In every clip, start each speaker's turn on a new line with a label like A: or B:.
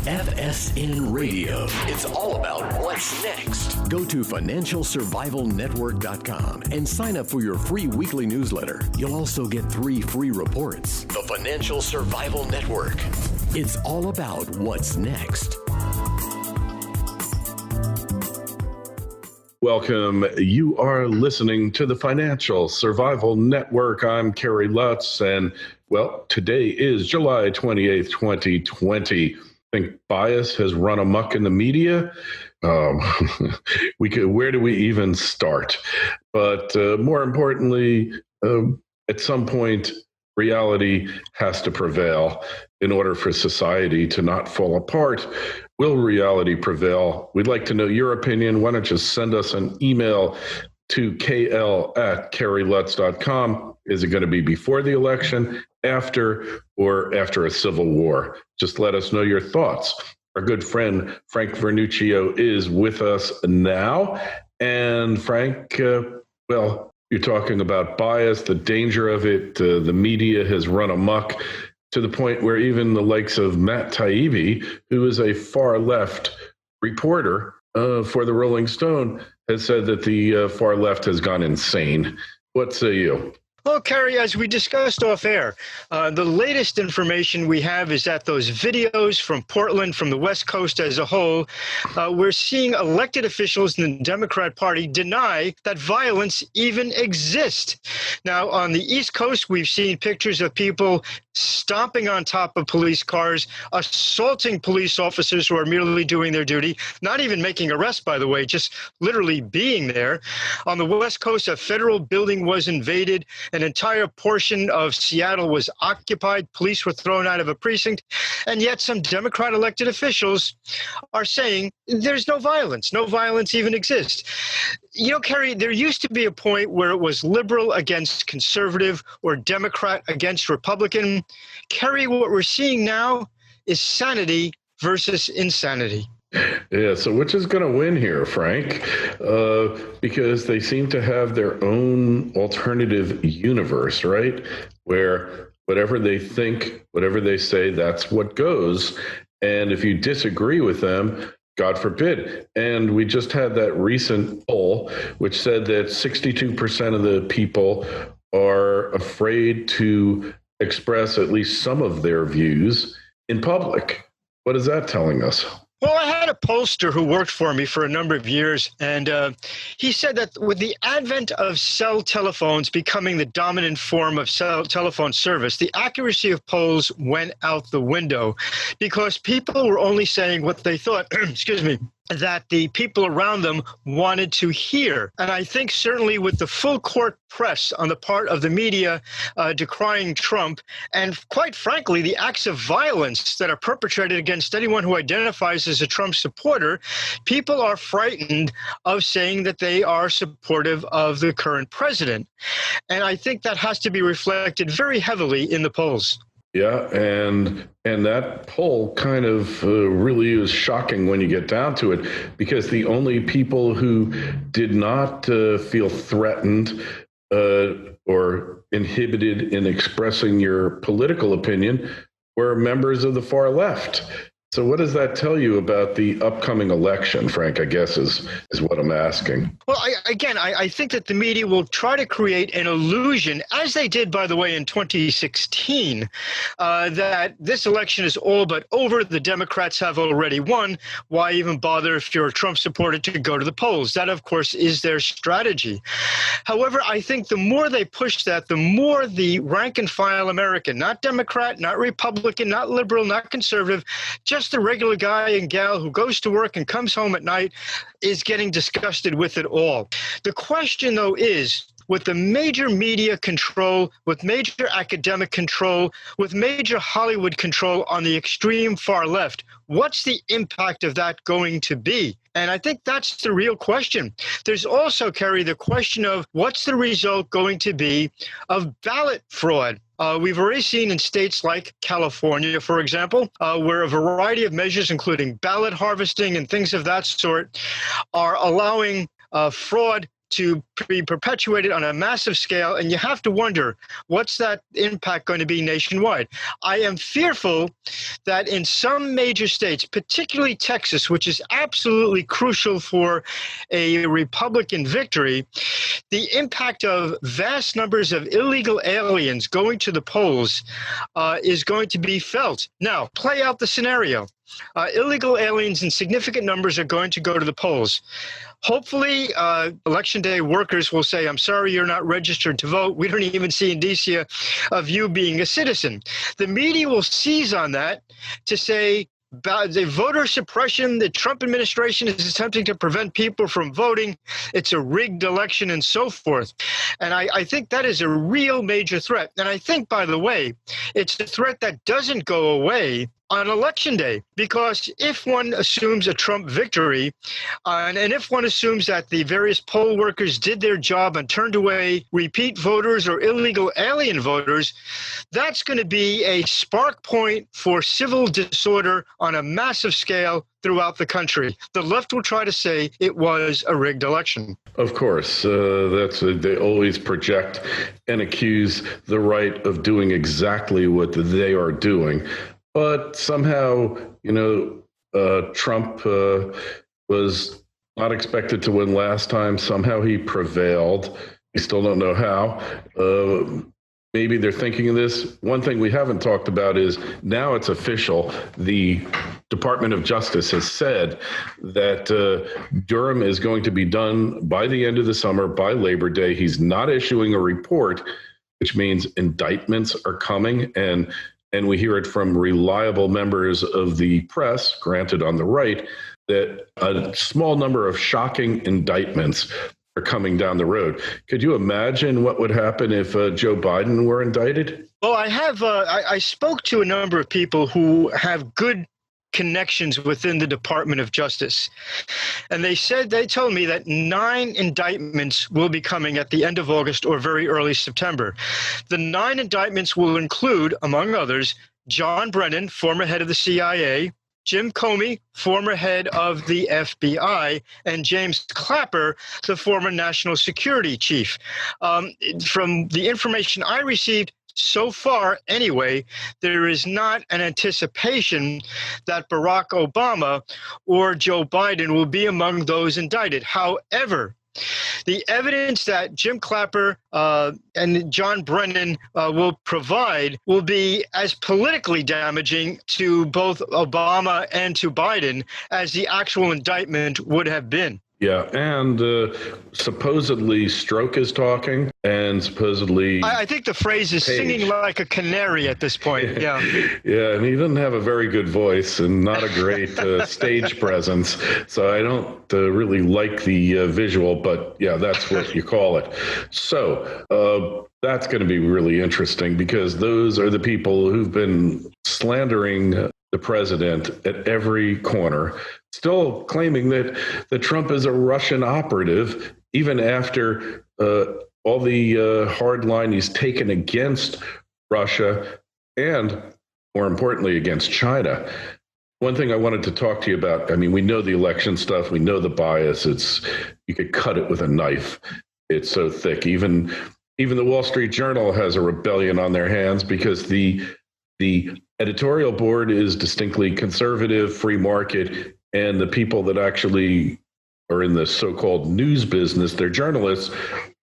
A: FSN Radio. It's all about what's next. Go to financialsurvivalnetwork.com and sign up for your free weekly newsletter. You'll also get 3 free reports. The Financial Survival Network. It's all about what's next.
B: Welcome. You are listening to the Financial Survival Network. I'm Kerry Lutz, and well, today is July 28th, 2020. I think bias has run amok in the media. Where do we even start? But more importantly, at some point, reality has to prevail in order for society to not fall apart. Will reality prevail? We'd like to know your opinion. Why don't you send us an email to kl@kerrylutz.com. Is it going to be before the election, after, or after a civil war? Just let us know your thoughts. Our good friend, Frank Vernuccio, is with us now. And Frank, well, you're talking about bias, the danger of it. The media has run amok to the point where even the likes of Matt Taibbi, who is a far left reporter for the Rolling Stone, has said that the far left has gone insane. What say you?
C: Well, Kerry, as we discussed off air, the latest information we have is that those videos from Portland, from the West Coast as a whole, we're seeing elected officials in the Democrat Party deny that violence even exists. Now, on the East Coast, we've seen pictures of people stomping on top of police cars, assaulting police officers who are merely doing their duty, not even making arrests, by the way, just literally being there. On the West Coast, a federal building was invaded. An entire portion of Seattle was occupied. Police were thrown out of a precinct. And yet some Democrat elected officials are saying there's no violence. No violence even exists. You know, Kerry, there used to be a point where it was liberal against conservative or Democrat against Republican. Kerry, what we're seeing now is sanity versus insanity.
B: Yeah, so which is going to win here, Frank? Because they seem to have their own alternative universe, right? Where whatever they think, whatever they say, that's what goes. And if you disagree with them, God forbid. And we just had that recent poll, which said that 62% of the people are afraid to express at least some of their views in public. What is that telling us?
C: Well, I had a pollster who worked for me for a number of years, and he said that with the advent of cell telephones becoming the dominant form of cell telephone service, the accuracy of polls went out the window because people were only saying what they thought, excuse me, that the people around them wanted to hear. And I think certainly with the full court press on the part of the media decrying Trump, and quite frankly, the acts of violence that are perpetrated against anyone who identifies as a Trump supporter, people are frightened of saying that they are supportive of the current president. And I think that has to be reflected very heavily in the polls.
B: Yeah, and that poll kind of really is shocking when you get down to it, because the only people who did not feel threatened or inhibited in expressing your political opinion were members of the far left. So what does that tell you about the upcoming election, Frank, I guess is what I'm asking.
C: Well, I think that the media will try to create an illusion, as they did, by the way, in 2016, that this election is all but over. The Democrats have already won. Why even bother if you're a Trump supporter to go to the polls? That, of course, is their strategy. However, I think the more they push that, the more the rank and file American, not Democrat, not Republican, not liberal, not conservative, just the regular guy and gal who goes to work and comes home at night is getting disgusted with it all. The question, though, is, with the major media control, with major academic control, with major Hollywood control on the extreme far left, what's the impact of that going to be? And I think that's the real question. There's also, Kerry, the question of what's the result going to be of ballot fraud? We've already seen in states like California, for example, where a variety of measures, including ballot harvesting and things of that sort, are allowing fraud to be perpetuated on a massive scale, and you have to wonder, what's that impact going to be nationwide? I am fearful that in some major states, particularly Texas, which is absolutely crucial for a Republican victory, the impact of vast numbers of illegal aliens going to the polls is going to be felt. Now, play out the scenario. Illegal aliens in significant numbers are going to go to the polls. Hopefully, Election Day workers will say, I'm sorry you're not registered to vote. We don't even see indicia of you being a citizen. The media will seize on that to say, the voter suppression, the Trump administration is attempting to prevent people from voting. It's a rigged election and so forth. And I think that is a real major threat. And I think, by the way, it's a threat that doesn't go away on Election Day, because if one assumes a Trump victory, and if one assumes that the various poll workers did their job and turned away repeat voters or illegal alien voters, that's going to be a spark point for civil disorder on a massive scale throughout the country. The left will try to say it was a rigged election.
B: Of course, they always project and accuse the right of doing exactly what they are doing. But somehow, Trump was not expected to win last time. Somehow he prevailed. We still don't know how. Maybe they're thinking of this. One thing we haven't talked about is now it's official. The Department of Justice has said that Durham is going to be done by the end of the summer, by Labor Day. He's not issuing a report, which means indictments are coming. And we hear it from reliable members of the press, granted on the right, that a small number of shocking indictments are coming down the road. Could you imagine what would happen if Joe Biden were indicted?
C: Well, I spoke to a number of people who have good connections within the Department of Justice. And they told me that 9 indictments will be coming at the end of August or very early September. The 9 indictments will include, among others, John Brennan, former head of the CIA, Jim Comey, former head of the FBI, and James Clapper, the former national security chief. From the information I received, so far, anyway, there is not an anticipation that Barack Obama or Joe Biden will be among those indicted. However, the evidence that Jim Clapper and John Brennan will provide will be as politically damaging to both Obama and to Biden as the actual indictment would have been.
B: Yeah, and supposedly Stroke is talking, and supposedly...
C: I think the phrase is
B: Page.
C: Singing like a canary at this point, yeah.
B: Yeah, and he doesn't have a very good voice and not a great stage presence, so I don't really like the visual, but yeah, that's what you call it. So that's going to be really interesting, because those are the people who've been slandering the president at every corner, still claiming that Trump is a Russian operative, even after all the hard line he's taken against Russia and, more importantly, against China. One thing I wanted to talk to you about, I mean, we know the election stuff, we know the bias. You could cut it with a knife. It's so thick. Even the Wall Street Journal has a rebellion on their hands, because the editorial board is distinctly conservative, free market, and the people that actually are in the so-called news business, they're journalists,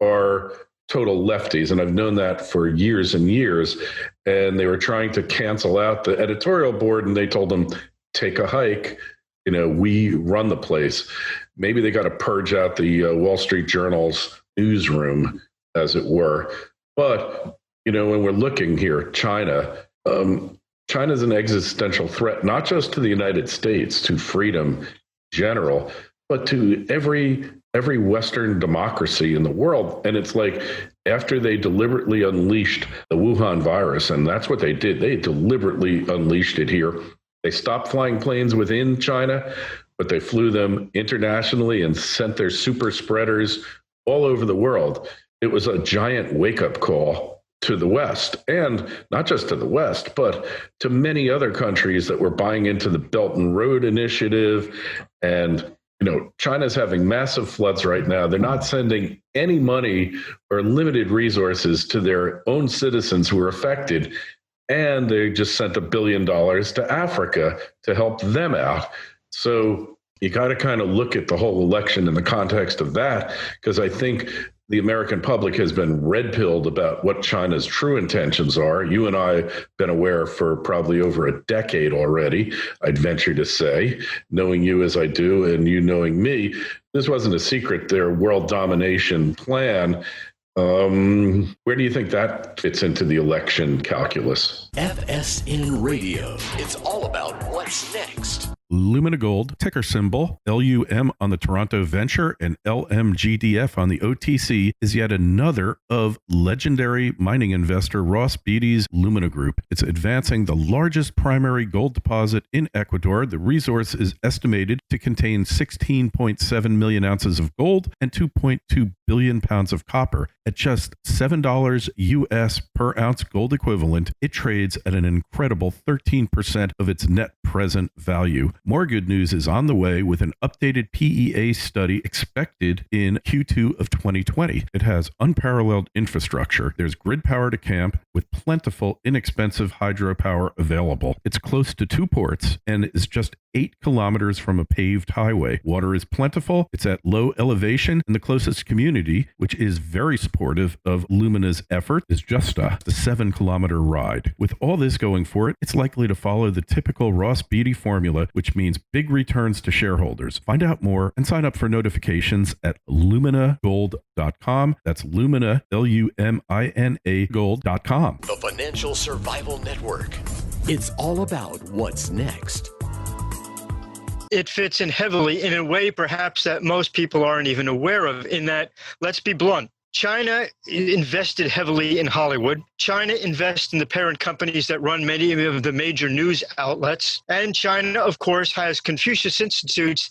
B: are total lefties. And I've known that for years and years. And they were trying to cancel out the editorial board, and they told them, take a hike. We run the place. Maybe they got to purge out the Wall Street Journal's newsroom, as it were. But, when we're looking here, China's an existential threat, not just to the United States, to freedom in general, but to every Western democracy in the world. And it's like, after they deliberately unleashed the Wuhan virus, and that's what they did, they deliberately unleashed it here. They stopped flying planes within China, but they flew them internationally and sent their super spreaders all over the world. It was a giant wake-up call to the West, and not just to the West, but to many other countries that were buying into the Belt and Road Initiative and China's having massive floods right now. They're not sending any money or limited resources to their own citizens who are affected. And they just sent $1 billion to Africa to help them out. So you got to kind of look at the whole election in the context of that, because I think the American public has been red-pilled about what China's true intentions are. You and I have been aware for probably over a decade already, I'd venture to say, knowing you as I do and you knowing me. This wasn't a secret, their world domination plan. Where do you think that fits into the election calculus?
A: FSN Radio. It's all about what's next.
D: Lumina Gold, ticker symbol LUM on the Toronto Venture and LMGDF on the OTC, is yet another of legendary mining investor Ross Beaty's Lumina Group. It's advancing the largest primary gold deposit in Ecuador. The resource is estimated to contain 16.7 million ounces of gold and 2.2 billion pounds of copper. At just $7 US per ounce gold equivalent, it trades at an incredible 13% of its net present value. More good news is on the way with an updated PEA study expected in Q2 of 2020. It has unparalleled infrastructure. There's grid power to camp with plentiful, inexpensive hydropower available. It's close to 2 ports and is just 8 kilometers from a paved highway. Water is plentiful. It's at low elevation, and the closest community, which is very supportive of Lumina's effort, is just a 7-kilometer ride. With all this going for it, it's likely to follow the typical Ross Beaty formula, which means big returns to shareholders. Find out more and sign up for notifications at luminagold.com. That's Lumina, Lumina gold.com.
A: The Financial Survival Network. It's all about what's next.
C: It fits in heavily in a way perhaps that most people aren't even aware of, in that, let's be blunt, China invested heavily in Hollywood. China invests in the parent companies that run many of the major news outlets. And China, of course, has Confucius Institutes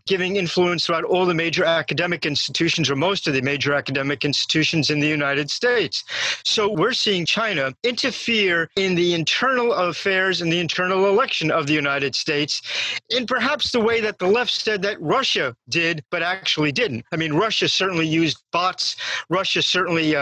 C: giving influence throughout all the major academic institutions, or most of the major academic institutions in the United States. So we're seeing China interfere in the internal affairs and the internal election of the United States in perhaps the way that the left said that Russia did, but actually didn't. I mean, Russia certainly used bots. Russia certainly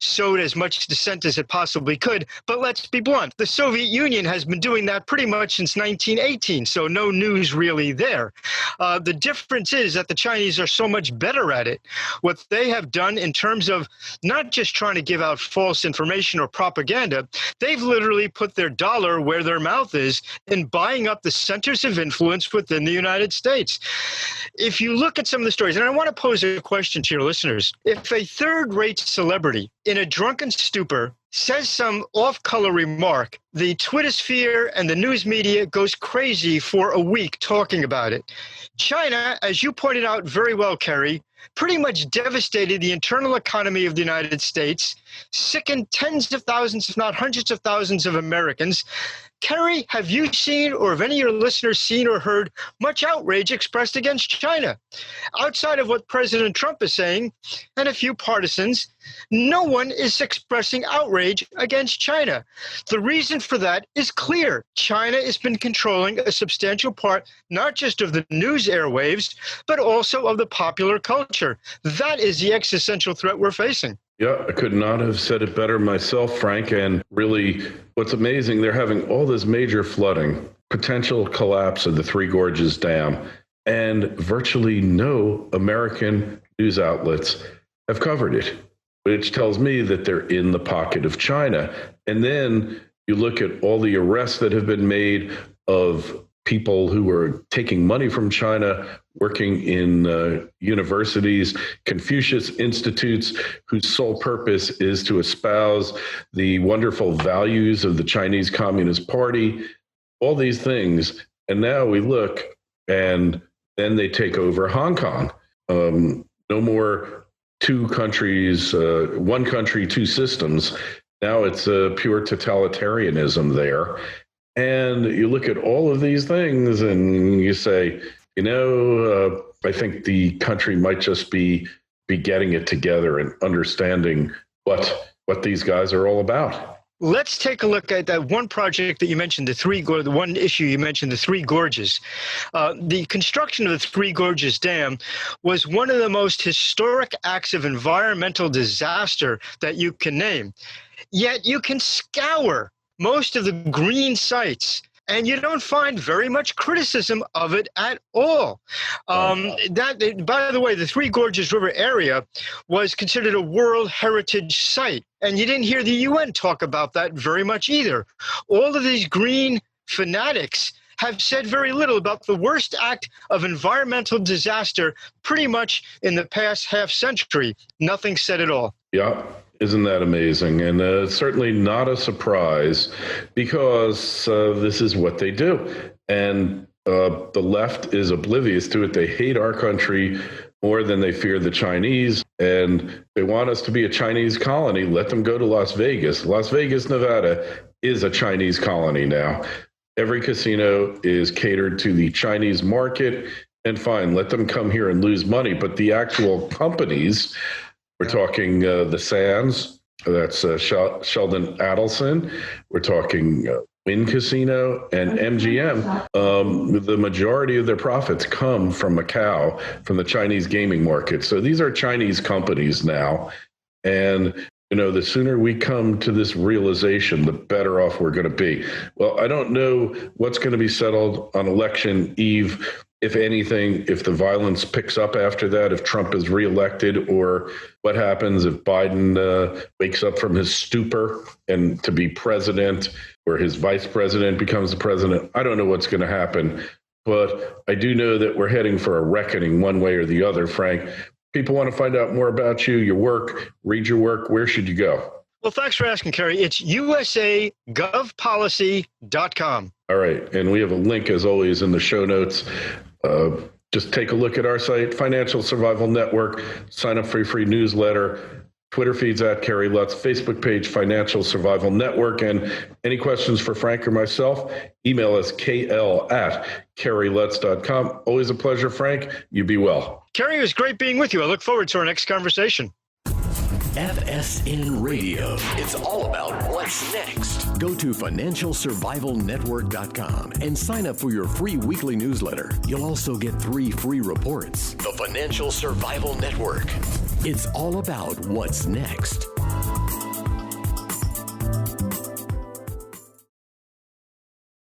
C: sowed as much dissent as it possibly could. But let's be blunt. The Soviet Union has been doing that pretty much since 1918, so no news really there. The difference is that the Chinese are so much better at it. What they have done in terms of not just trying to give out false information or propaganda, they've literally put their dollar where their mouth is in buying up the centers of influence within the United States. If you look at some of the stories, and I want to pose a question to your listeners, if a third-rate celebrity in a drunken stupor says some off-color remark, the Twitter sphere and the news media goes crazy for a week talking about it. China, as you pointed out very well, Kerry, pretty much devastated the internal economy of the United States, sickened tens of thousands, if not hundreds of thousands of Americans. Kerry, have you seen, or have any of your listeners seen or heard much outrage expressed against China? Outside of what President Trump is saying, and a few partisans, no one is expressing outrage against China. The reason for that is clear. China has been controlling a substantial part, not just of the news airwaves, but also of the popular culture. That is the existential threat we're facing.
B: Yeah, I could not have said it better myself, Frank. And really, what's amazing, they're having all this major flooding, potential collapse of the Three Gorges Dam, and virtually no American news outlets have covered it, which tells me that they're in the pocket of China. And then you look at all the arrests that have been made of people who are taking money from China, working in universities, Confucius Institutes, whose sole purpose is to espouse the wonderful values of the Chinese Communist Party, all these things. And now we look, and then they take over Hong Kong. No more two countries, one country, two systems. Now it's a pure totalitarianism there. And you look at all of these things and you say, I think the country might just be getting it together and understanding what these guys are all about.
C: let's take a look at that one project that you mentioned, the one issue you mentioned, the Three Gorges. The construction of the Three Gorges Dam was one of the most historic acts of environmental disaster that you can name. Yet you can scour most of the green sites, and you don't find very much criticism of it at all. That, by the way, the Three Gorges River area was considered a World Heritage Site, and you didn't hear the UN talk about that very much either. All of these green fanatics have said very little about the worst act of environmental disaster pretty much in the past half century. Nothing said at all.
B: Yeah. Isn't that amazing? And certainly not a surprise, because this is what they do. And the left is oblivious to it. They hate our country more than they fear the Chinese. And they want us to be a Chinese colony. Let them go to Las Vegas. Las Vegas, Nevada is a Chinese colony now. Every casino is catered to the Chinese market. And fine, let them come here and lose money. But the actual companies, we're talking the Sands, that's Sheldon Adelson. We're talking Wynn Casino and MGM. The majority of their profits come from Macau, from the Chinese gaming market. So these are Chinese companies now. And, the sooner we come to this realization, the better off we're going to be. Well, I don't know what's going to be settled on election eve. If anything, if the violence picks up after that, if Trump is reelected, or what happens if Biden wakes up from his stupor and to be president, or his vice president becomes the president. I don't know what's going to happen, but I do know that we're heading for a reckoning one way or the other, Frank. People want to find out more about you, your work, read your work. Where should you go?
C: Well, thanks for asking, Kerry. It's usagovpolicy.com.
B: All right. And we have a link, as always, in the show notes. Just take a look at our site, Financial Survival Network. Sign up for your free newsletter. Twitter feeds at Kerry Lutz, Facebook page, Financial Survival Network. And any questions for Frank or myself, email us kl@kerrylutz.com. Always a pleasure, Frank. You be well.
C: Kerry, it was great being with you. I look forward to our next conversation.
A: FSN Radio. It's all about what's next. Go to financialsurvivalnetwork.com and sign up for your free weekly newsletter. You'll also get 3 free reports. The Financial Survival Network. It's all about what's next.